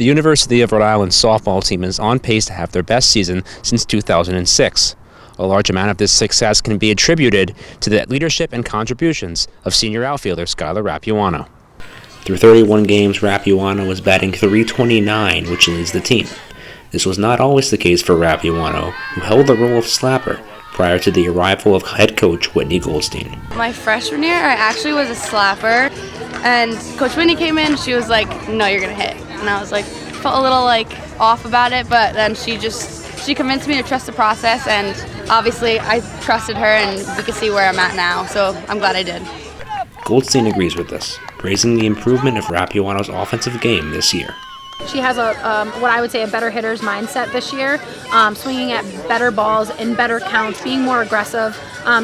The University of Rhode Island softball team is on pace to have their best season since 2006. A large amount of this success can be attributed to the leadership and contributions of senior outfielder Skyler Rapuano. Through 31 games, Rapuano was batting .329, which leads the team. This was not always the case for Rapuano, who held the role of slapper prior to the arrival of head coach Whitney Goldtsein. My freshman year, I actually was a slapper, and Coach Whitney came in, she was like, "No, you're gonna hit." And I was like, felt a little off about it, but then she convinced me to trust the process, and obviously I trusted her, and we can see where I'm at now, so I'm glad I did. Goldtsein agrees with this, praising the improvement of Rapuano's offensive game this year. She has what I would say a better hitter's mindset this year, swinging at better balls in better counts, being more aggressive.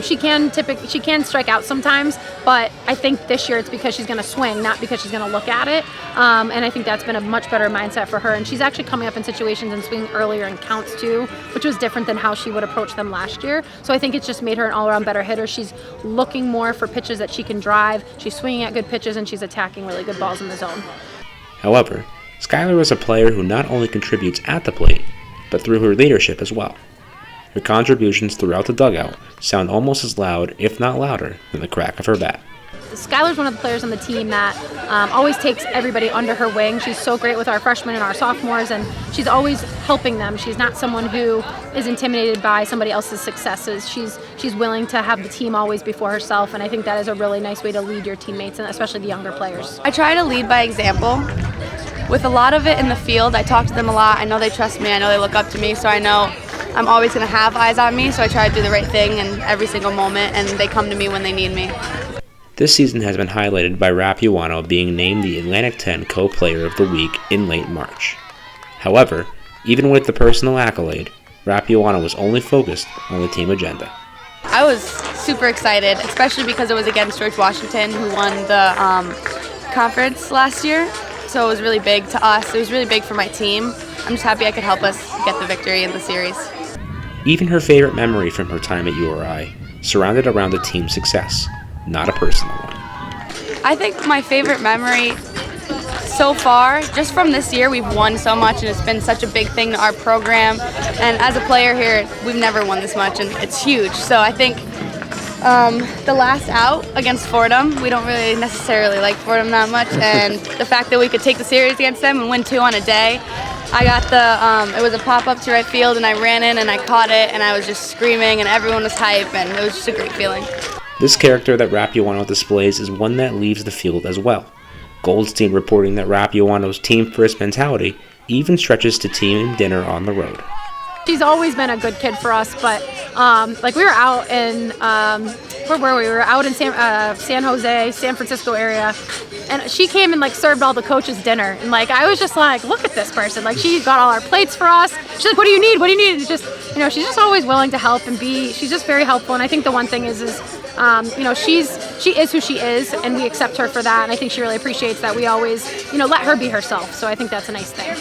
She can strike out sometimes, but I think this year it's because she's going to swing, not because she's going to look at it. And I think that's been a much better mindset for her. And she's actually coming up in situations and swinging earlier in counts too, which was different than how she would approach them last year. So I think it's just made her an all-around better hitter. She's looking more for pitches that she can drive. She's swinging at good pitches, and she's attacking really good balls in the zone. However, Skyler is a player who not only contributes at the plate, but through her leadership as well. Her contributions throughout the dugout sound almost as loud, if not louder, than the crack of her bat. Skyler's one of the players on the team that always takes everybody under her wing. She's so great with our freshmen and our sophomores, and she's always helping them. She's not someone who is intimidated by somebody else's successes. She's willing to have the team always before herself, and I think that is a really nice way to lead your teammates, and especially the younger players. I try to lead by example. With a lot of it in the field, I talk to them a lot. I know they trust me. I know they look up to me, so I know I'm always going to have eyes on me, so I try to do the right thing in every single moment, and they come to me when they need me. This season has been highlighted by Rapuano being named the Atlantic 10 Co-Player of the Week in late March. However, even with the personal accolade, Rapuano was only focused on the team agenda. I was super excited, especially because it was against George Washington, who won the conference last year. So it was really big to us. It was really big for my team. I'm just happy I could help us get the victory in the series. Even her favorite memory from her time at URI surrounded around the team's success, not a personal one. I think my favorite memory so far, just from this year, we've won so much, and it's been such a big thing to our program. And as a player here, we've never won this much, and it's huge. So I think the last out against Fordham, we don't really necessarily like Fordham that much, and the fact that we could take the series against them and win 2 on a day. I got it was a pop-up to right field, and I ran in and I caught it, and I was just screaming, and everyone was hype, and it was just a great feeling. This character that Rapuano displays is one that leaves the field as well. Goldtsein reporting that Rapuano's team-first mentality even stretches to team dinner on the road. She's always been a good kid for us, but we were out in where were we? We were out in San Jose, San Francisco area, and she came and served all the coaches dinner, and I was just like, look at this person, she got all our plates for us. She's like, what do you need? What do you need? It's just, she's just always willing to help and she's just very helpful. And I think the one thing is she is who she is, and we accept her for that. And I think she really appreciates that we always let her be herself. So I think that's a nice thing.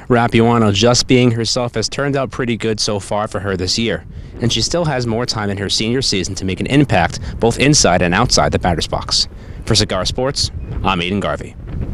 Rapuano just being herself has turned out pretty good so far for her this year, and she still has more time in her senior season to make an impact both inside and outside the batter's box. For Cigar Sports, I'm Aiden Garvey.